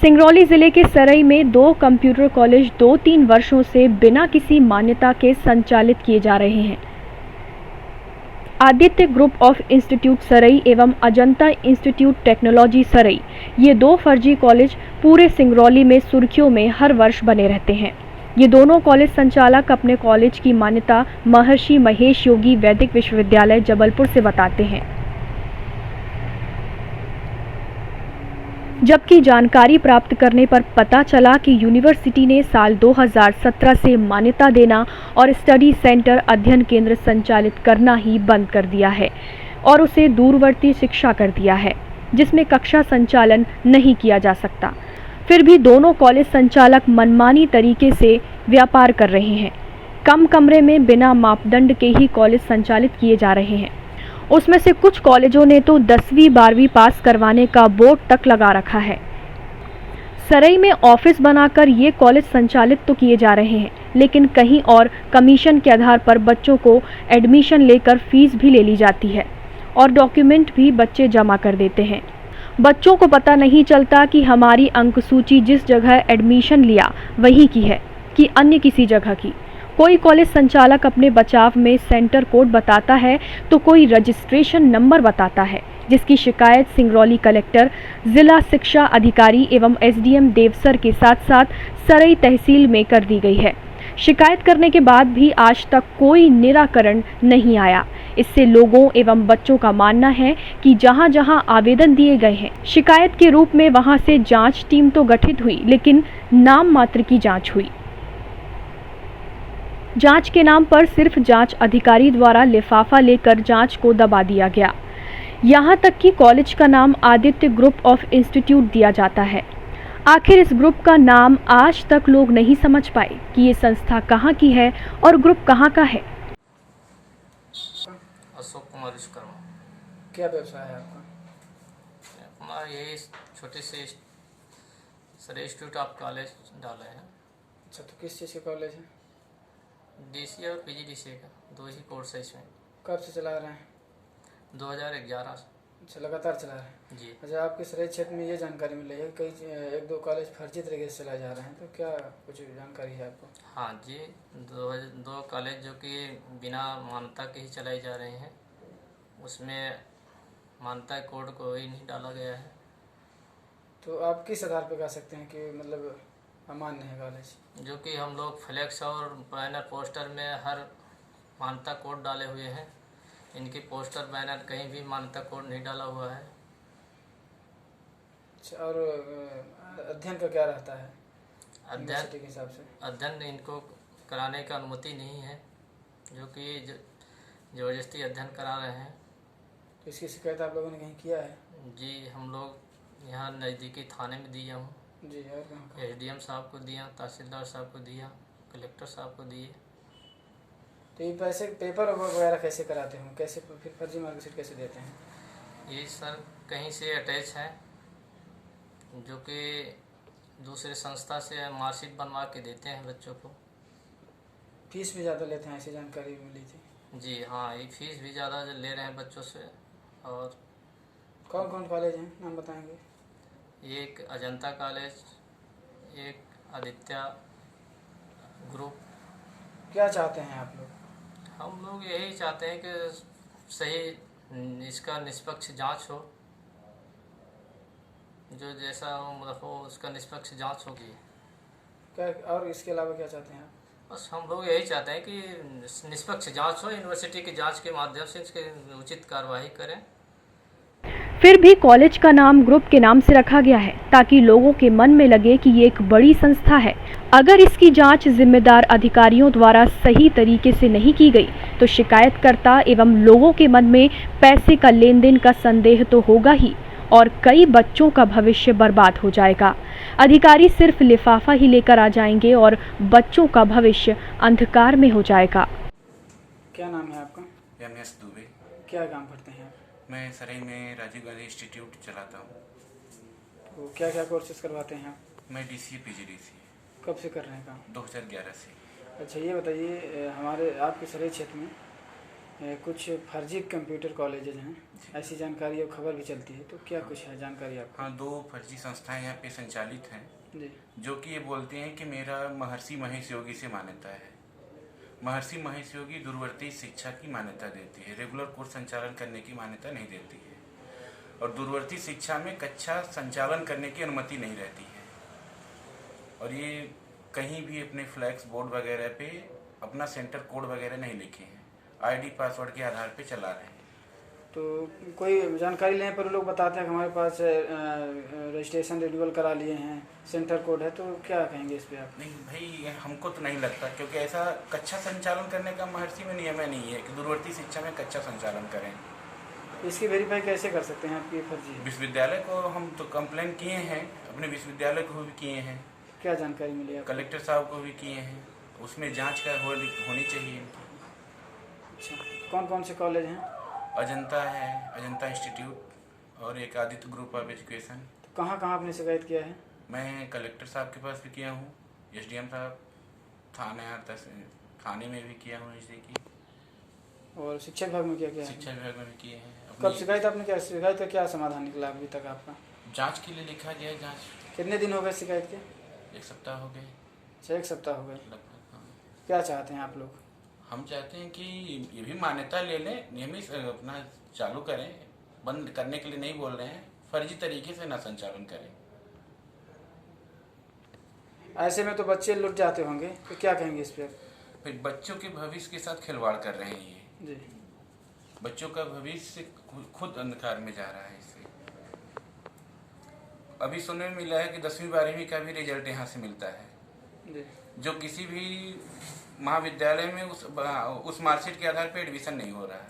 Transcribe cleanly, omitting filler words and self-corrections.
सिंगरौली जिले के सरई में 2 कंप्यूटर कॉलेज 2-3 वर्षों से बिना किसी मान्यता के संचालित किए जा रहे हैं। आदित्य ग्रुप ऑफ इंस्टीट्यूट सरई एवं अजंता इंस्टीट्यूट टेक्नोलॉजी सरई, ये 2 फर्जी कॉलेज पूरे सिंगरौली में सुर्खियों में हर वर्ष बने रहते हैं। ये दोनों कॉलेज संचालक अपने कॉलेज की मान्यता महर्षि महेश योगी वैदिक विश्वविद्यालय जबलपुर से बताते हैं, जबकि जानकारी प्राप्त करने पर पता चला कि यूनिवर्सिटी ने साल 2017 से मान्यता देना और स्टडी सेंटर अध्ययन केंद्र संचालित करना ही बंद कर दिया है और उसे दूरवर्ती शिक्षा कर दिया है, जिसमें कक्षा संचालन नहीं किया जा सकता। फिर भी दोनों कॉलेज संचालक मनमानी तरीके से व्यापार कर रहे हैं। कम कमरे में बिना मापदंड के ही कॉलेज संचालित किए जा रहे हैं। उसमें से कुछ कॉलेजों ने तो 10वीं 12वीं पास करवाने का बोर्ड तक लगा रखा है। सरई में ऑफिस बनाकर ये कॉलेज संचालित तो किए जा रहे हैं, लेकिन कहीं और कमीशन के आधार पर बच्चों को एडमिशन लेकर फीस भी ले ली जाती है और डॉक्यूमेंट भी बच्चे जमा कर देते हैं। बच्चों को पता नहीं चलता कि हमारी अंक सूची जिस जगह एडमिशन लिया वहीं की है कि अन्य किसी जगह की। कोई कॉलेज संचालक अपने बचाव में सेंटर कोड बताता है तो कोई रजिस्ट्रेशन नंबर बताता है, जिसकी शिकायत सिंगरौली कलेक्टर, जिला शिक्षा अधिकारी एवं एसडीएम देवसर के साथ साथ सरई तहसील में कर दी गई है। शिकायत करने के बाद भी आज तक कोई निराकरण नहीं आया। इससे लोगों एवं बच्चों का मानना है कि जहां जहां आवेदन दिए गए हैं शिकायत के रूप में, वहां से जांच टीम तो गठित हुई, लेकिन नाम मात्र की जांच हुई। जांच के नाम पर सिर्फ जांच अधिकारी द्वारा लिफाफा लेकर जांच को दबा दिया गया। यहां तक कि कॉलेज का नाम आदित्य ग्रुप ऑफ इंस्टीट्यूट दिया जाता है। आखिर इस ग्रुप का नाम आज तक लोग नहीं समझ पाए कि ये संस्था कहां की है और ग्रुप कहां का है। अशोक कुमार विश्वकर्मा। क्या व्यवसाय है आपका? अपना यही छोटे से सर इंस्टीट्यूट ऑफ कॉलेज डाले हैं। अच्छा, तो किस चीज़ के कॉलेज है? डीसी और पीजीडीसी का 2 ही कोर्स है इसमें। कब से चला रहे हैं? 2011 से। अच्छा, लगातार चला रहे हैं जी। अच्छा, आपके सरई क्षेत्र में ये जानकारी मिली है कई 1-2 कॉलेज फर्जी तरीके से चला जा रहे हैं, तो क्या कुछ जानकारी है आपको? हाँ जी, दो कॉलेज जो कि बिना मान्यता के ही चलाए जा रहे हैं, उसमें मान्यता कोड को ही नहीं डाला गया है। तो आप किस आधार पर कह सकते हैं कि मतलब अमान्य है कॉलेज? जो कि हम लोग फ्लैक्स और बैनर पोस्टर में हर मान्यता कोड डाले हुए हैं। इनकी पोस्टर बैनर कहीं भी मान्यता कोड नहीं डाला हुआ है। अच्छा, और अध्ययन का क्या रहता है अध्ययन के हिसाब से? अध्ययन इनको कराने का अनुमति नहीं है, जो कि ज़बरदस्ती अध्ययन करा रहे हैं। तो इसकी शिकायत आप लोगों ने कहीं किया है? जी, हम लोग यहाँ नज़दीकी थाने में दिया हूँ। जी, और कहाँ? एसडीएम साहब को दिया, तहसीलदार साहब को दिया, कलेक्टर साहब को दिए। तो ये पैसे पेपर वगैरह कैसे कराते हैं, कैसे फिर फर्जी मार्कशीट कैसे देते हैं? ये सर कहीं से अटैच है, जो कि दूसरे संस्था से मार्कशीट बनवा के देते हैं बच्चों को। फीस भी ज़्यादा लेते हैं, ऐसी जानकारी भी मिली थी। जी हाँ, ये फीस भी ज़्यादा ले रहे हैं बच्चों से। और कौन कौन कॉलेज हैं, नाम बताएंगे? एक अजंता कॉलेज, एक आदित्य ग्रुप। क्या चाहते हैं आप लोग? हम लोग यही चाहते हैं कि सही इसका निष्पक्ष जांच हो, जो जैसा हो उसका निष्पक्ष जांच होगी। क्या और इसके अलावा क्या चाहते हैं आप? बस हम लोग यही चाहते हैं कि निष्पक्ष जांच हो, यूनिवर्सिटी की जांच के माध्यम से इसकी उचित कार्रवाई करें। फिर भी कॉलेज का नाम ग्रुप के नाम से रखा गया है ताकि लोगों के मन में लगे कि ये एक बड़ी संस्था है। अगर इसकी जांच जिम्मेदार अधिकारियों द्वारा सही तरीके से नहीं की गई तो शिकायतकर्ता एवं लोगों के मन में पैसे का लेन देन का संदेह तो होगा ही और कई बच्चों का भविष्य बर्बाद हो जाएगा। अधिकारी सिर्फ लिफाफा ही लेकर आ जाएंगे और बच्चों का भविष्य अंधकार में हो जाएगा। क्या नाम है आपका? MS दुबे। क्या काम करते हैं आप? मैं सरई में राजीव गांधी इंस्टीट्यूट चलाता हूँ। तो क्या क्या कोर्सेज करवाते हैं आप? मैं DCA PGDC। कब से कर रहे हैं काम? 2011 से। अच्छा, ये बताइए हमारे आपके सरई क्षेत्र में कुछ फर्जी कंप्यूटर कॉलेजेज हैं, ऐसी जानकारी और खबर भी चलती है, तो क्या कुछ है जानकारी आपको? हाँ, 2 फर्जी संस्थाएं यहाँ पे संचालित हैं जी। जो कि ये बोलते हैं कि मेरा महर्षि महेश योगी से मान्यता है। महर्षि महेश योगी दूरवर्ती शिक्षा की मान्यता देती है, रेगुलर कोर्स संचालन करने की मान्यता नहीं देती है, और दूरवर्ती शिक्षा में कक्षा संचालन करने की अनुमति नहीं रहती है, और ये कहीं भी अपने फ्लैक्स बोर्ड वगैरह पे अपना सेंटर कोड वगैरह नहीं लिखे हैं, आईडी पासवर्ड के आधार पे चला रहे हैं। तो कोई जानकारी लेने पर लोग बताते हैं कि हमारे पास रजिस्ट्रेशन रिन्यूअल करा लिए हैं, सेंटर कोड है, तो क्या कहेंगे इस पे आप? नहीं भाई, हमको तो नहीं लगता, क्योंकि ऐसा कक्षा संचालन करने का महर्षि में नियम नहीं है कि दूरवर्ती शिक्षा में कक्षा संचालन करें। इसकी वेरीफाई कैसे कर सकते हैं आपकी फर्जी? विश्वविद्यालय को हम तो कंप्लेन किए हैं, अपने विश्वविद्यालय को भी किए हैं, क्या जानकारी मिली आपको? कलेक्टर साहब को भी किए हैं, उसमें जांच का होनी चाहिए। अच्छा, कौन कौन से कॉलेज हैं? अजंता है, अजंता इंस्टीट्यूट, और एक आदित्य ग्रुप ऑफ एजुकेशन। तो कहाँ कहाँ आपने शिकायत किया है? मैं कलेक्टर साहब के पास भी किया हूँ, एसडीएम साहब, थाने में भी किया हूँ एसडी की, और शिक्षा विभाग में क्या किया है? शिक्षा विभाग में भी किए हैं। कब शिकायत आपने क्या शिकायत का क्या समाधान निकला अभी तक आपका? जांच के लिए लिखा गया है, जांच कितने दिन हो गए शिकायत के? 1 सप्ताह हो गए 1 सप्ताह हो गए। लगभग। हाँ, क्या चाहते हैं आप लोग? हम चाहते हैं कि ये भी मान्यता ले लें, नियमित अपना चालू करें, बंद करने के लिए नहीं बोल रहे हैं, फर्जी तरीके से ना संचालन करें। ऐसे में तो बच्चे लुट जाते होंगे, तो क्या कहेंगे इस पर? फिर बच्चों के भविष्य के साथ खिलवाड़ कर रहे हैं ये, जी। बच्चों का भविष्य खुद अंधकार में जा रहा है इससे। अभी सुनने में मिला है कि 10वीं 12वीं का भी रिजल्ट यहाँ से मिलता है, जी। जो किसी भी महाविद्यालय में उस मार्कशीट के आधार पर एडमिशन नहीं हो रहा है।